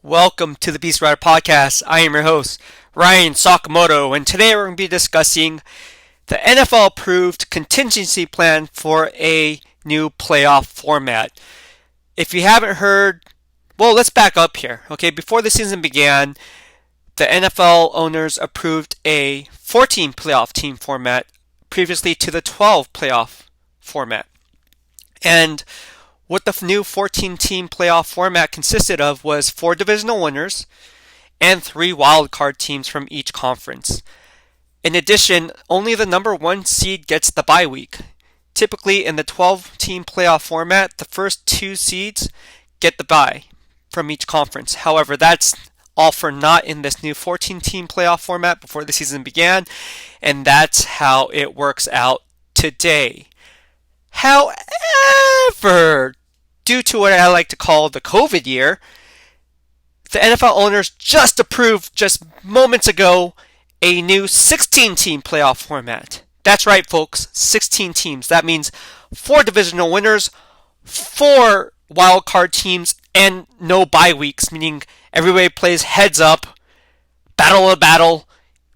Welcome to the BEASTwriter podcast. I am your host, Ryan Sakamoto, and today we're going to be discussing the NFL approved contingency plan for a new playoff format. If you haven't heard, well, let's back up here. Okay, before the season began, the NFL owners approved a 14 playoff team format previously to the 12 playoff format. And what the new 14-team playoff format consisted of was 4 divisional winners and 3 wildcard teams from each conference. In addition, only the number 1 seed gets the bye week. Typically, in the 12-team playoff format, the first 2 seeds get the bye from each conference. However, that's all for naught in this new 14-team playoff format before the season began, and that's how it works out today. However, due to what I like to call the COVID year, the NFL owners just approved just moments ago a new 16-team playoff format. That's right, folks, 16 teams. That means 4 divisional winners, 4 wildcard teams, and no bye weeks, meaning everybody plays heads up, battle to battle,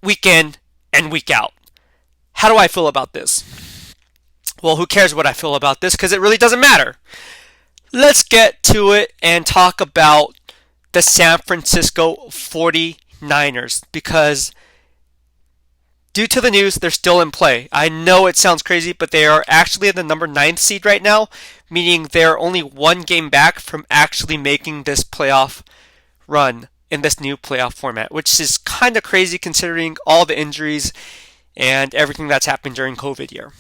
week in and week out. How do I feel about this? Well, who cares what I feel about this, because it really doesn't matter. Let's get to it and talk about the San Francisco 49ers, because due to the news, they're still in play. I know it sounds crazy, but they are actually at the number 9 seed right now, meaning they're only 1 game back from actually making this playoff run in this new playoff format, which is kind of crazy considering all the injuries and everything that's happened during COVID year.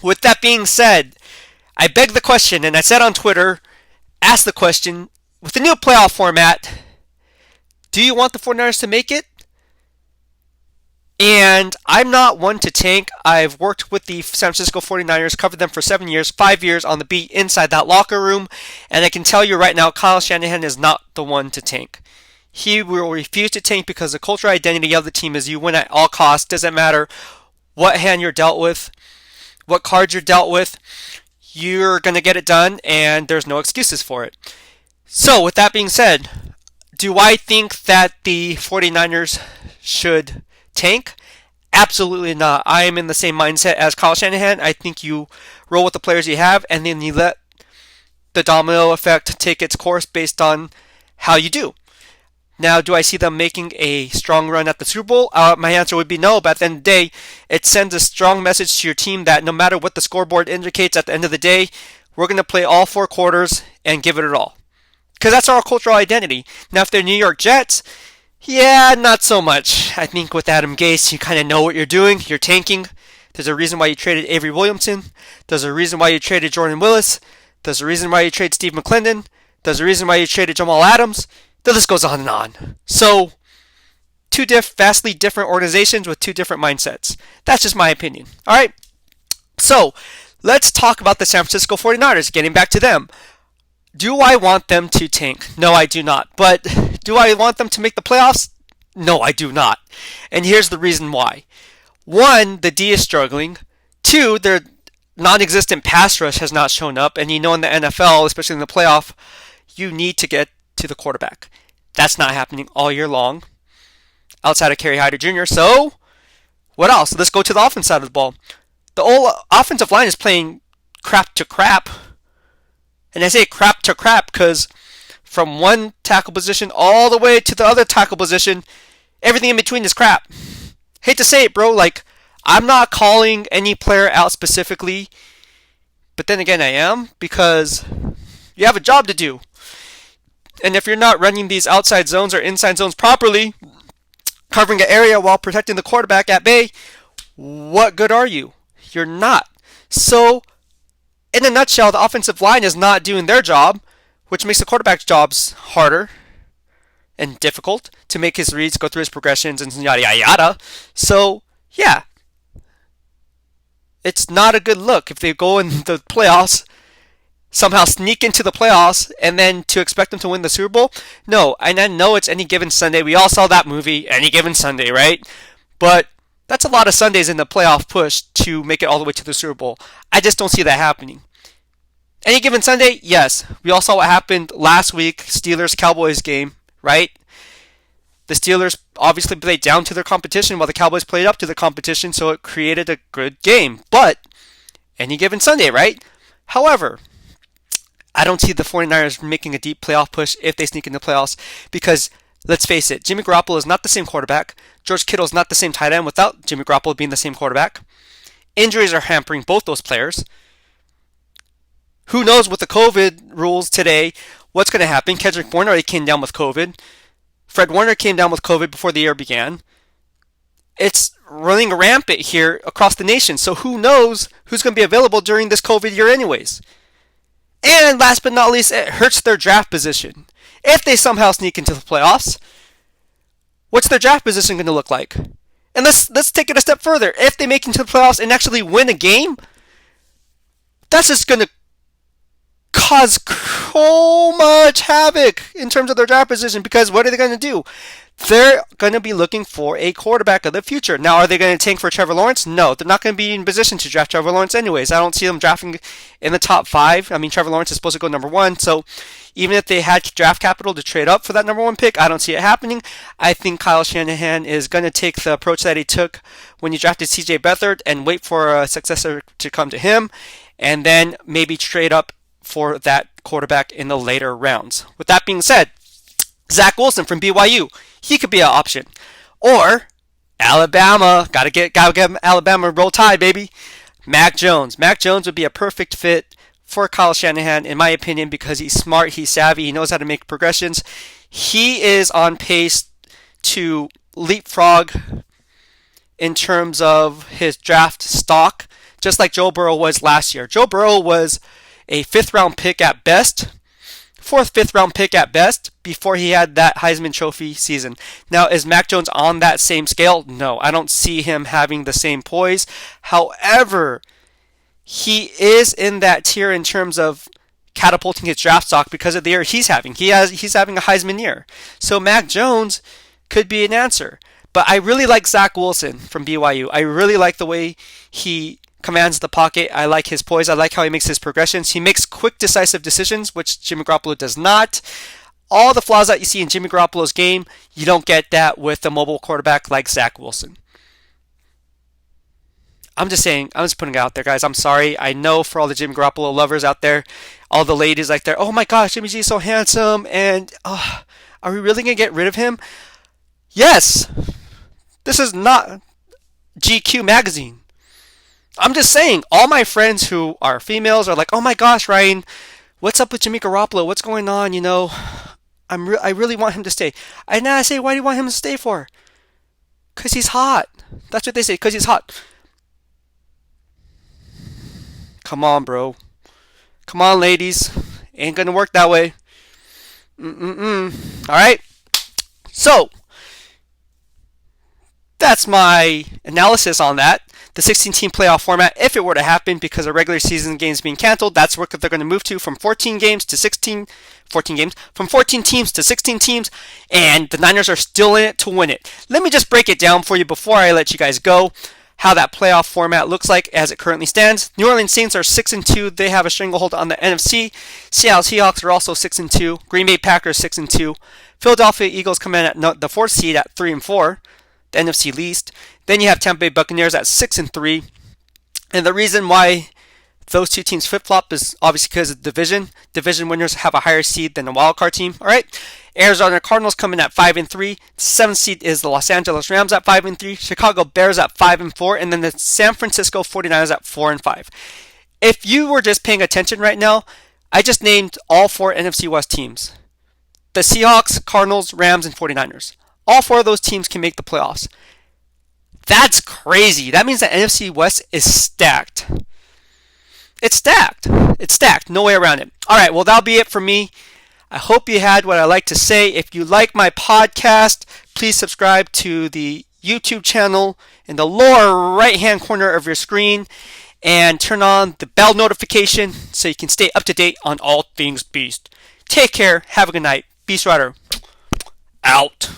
With that being said, I beg the question, and I said on Twitter, ask the question, with the new playoff format, do you want the 49ers to make it? And I'm not one to tank. I've worked with the San Francisco 49ers, covered them for 7 years, 5 years on the beat inside that locker room, and I can tell you right now, Kyle Shanahan is not the one to tank. He will refuse to tank because the cultural identity of the team is you win at all costs. Doesn't matter what hand you're dealt with, what cards you're dealt with, you're going to get it done, and there's no excuses for it. So, with that being said, do I think that the 49ers should tank? Absolutely not. I am in the same mindset as Kyle Shanahan. I think you roll with the players you have, and then you let the domino effect take its course based on how you do. Now, do I see them making a strong run at the Super Bowl? My answer would be no, but at the end of the day, it sends a strong message to your team that no matter what the scoreboard indicates at the end of the day, we're going to play all 4 quarters and give it all. Because that's our cultural identity. Now, if they're New York Jets, yeah, not so much. I think with Adam Gase, you kind of know what you're doing. You're tanking. There's a reason why you traded Avery Williamson. There's a reason why you traded Jordan Willis. There's a reason why you traded Steve McClendon. There's a reason why you traded Jamal Adams. The list goes on and on. So, 2 vastly different organizations with 2 different mindsets. That's just my opinion. All right? So, let's talk about the San Francisco 49ers, getting back to them. Do I want them to tank? No, I do not. But do I want them to make the playoffs? No, I do not. And here's the reason why. 1, the D is struggling. 2, their non-existent pass rush has not shown up. And you know in the NFL, especially in the playoff, you need to get to the quarterback. That's not happening all year long outside of Kerry Hyder Jr. So, what else? Let's go to the offense side of the ball. The whole offensive line is playing crap to crap. And I say crap to crap because from one tackle position all the way to the other tackle position, everything in between is crap. Hate to say it, bro. I'm not calling any player out specifically, but then again, I am, because you have a job to do. And if you're not running these outside zones or inside zones properly, covering an area while protecting the quarterback at bay, what good are you? You're not. So, in a nutshell, the offensive line is not doing their job, which makes the quarterback's jobs harder and difficult to make his reads, go through his progressions, and yada, yada, yada. So, yeah. It's not a good look if they go in the playoffs, somehow sneak into the playoffs, and then to expect them to win the Super Bowl? No, and I know it's Any Given Sunday. We all saw that movie, Any Given Sunday, right? But that's a lot of Sundays in the playoff push to make it all the way to the Super Bowl. I just don't see that happening. Any given Sunday, yes. We all saw what happened last week, Steelers-Cowboys game, right? The Steelers obviously played down to their competition while the Cowboys played up to the competition, so it created a good game. But any given Sunday, right? However, I don't see the 49ers making a deep playoff push if they sneak into the playoffs because, let's face it, Jimmy Garoppolo is not the same quarterback. George Kittle is not the same tight end without Jimmy Garoppolo being the same quarterback. Injuries are hampering both those players. Who knows with the COVID rules today what's going to happen? Kendrick Bourne already came down with COVID. Fred Warner came down with COVID before the year began. It's running rampant here across the nation, so who knows who's going to be available during this COVID year anyways. And last but not least, it hurts their draft position. If they somehow sneak into the playoffs, what's their draft position going to look like? And let's take it a step further. If they make it into the playoffs and actually win a game, that's just going to cause so much havoc in terms of their draft position because what are they going to do? They're going to be looking for a quarterback of the future. Now, are they going to tank for Trevor Lawrence? No, they're not going to be in position to draft Trevor Lawrence anyways. I don't see them drafting in the top 5. I mean, Trevor Lawrence is supposed to go number 1, so even if they had draft capital to trade up for that number 1 pick, I don't see it happening. I think Kyle Shanahan is going to take the approach that he took when he drafted CJ Beathard and wait for a successor to come to him, and then maybe trade up for that quarterback in the later rounds. With that being said, Zach Wilson from BYU, he could be an option. Or Alabama, gotta get Alabama roll tide, baby. Mac Jones. Mac Jones would be a perfect fit for Kyle Shanahan, in my opinion, because he's smart, he's savvy, he knows how to make progressions. He is on pace to leapfrog in terms of his draft stock, just like Joe Burrow was last year. Joe Burrow was a 5th round pick at best, 4th, 5th round pick at best, before he had that Heisman Trophy season. Now, is Mac Jones on that same scale? No, I don't see him having the same poise. However, he is in that tier in terms of catapulting his draft stock because of the year he's having. He's having a Heisman year. So Mac Jones could be an answer. But I really like Zach Wilson from BYU. I really like the way he commands the pocket. I like his poise. I like how he makes his progressions. He makes quick, decisive decisions, which Jimmy Garoppolo does not. All the flaws that you see in Jimmy Garoppolo's game, you don't get that with a mobile quarterback like Zach Wilson. I'm just saying, I'm just putting it out there, guys. I'm sorry. I know for all the Jimmy Garoppolo lovers out there, all the ladies like there, oh my gosh, Jimmy G is so handsome, and are we really going to get rid of him? Yes. This is not GQ magazine. I'm just saying, all my friends who are females are like, oh my gosh, Ryan, what's up with Jimmy Garoppolo? What's going on? You know, I really want him to stay. And I say, why do you want him to stay for? Because he's hot. That's what they say, because he's hot. Come on, bro. Come on, ladies. Ain't going to work that way. All right? So, that's my analysis on that. The 16-team playoff format, if it were to happen because of regular season games being canceled, that's what they're going to move to from 14 teams to 16 teams, and the Niners are still in it to win it. Let me just break it down for you before I let you guys go, how that playoff format looks like as it currently stands. New Orleans Saints are 6-2. They have a stranglehold on the NFC. Seattle Seahawks are also 6-2. Green Bay Packers 6-2. Philadelphia Eagles come in at the 4th seed at 3-4. The NFC least. Then you have Tampa Bay Buccaneers at 6-3. And the reason why those two teams flip-flop is obviously because of division. Division winners have a higher seed than the wildcard team. All right. Arizona Cardinals come in at 5-3. The 7th seed is the Los Angeles Rams at 5-3. Chicago Bears at 5-4. And then the San Francisco 49ers at 4-5. If you were just paying attention right now, I just named all 4 NFC West teams. The Seahawks, Cardinals, Rams, and 49ers. All 4 of those teams can make the playoffs. That's crazy. That means the NFC West is stacked. It's stacked. It's stacked. No way around it. All right, well, that'll be it for me. I hope you had what I like to say. If you like my podcast, please subscribe to the YouTube channel in the lower right-hand corner of your screen and turn on the bell notification so you can stay up to date on all things Beast. Take care. Have a good night. BEASTwriter out.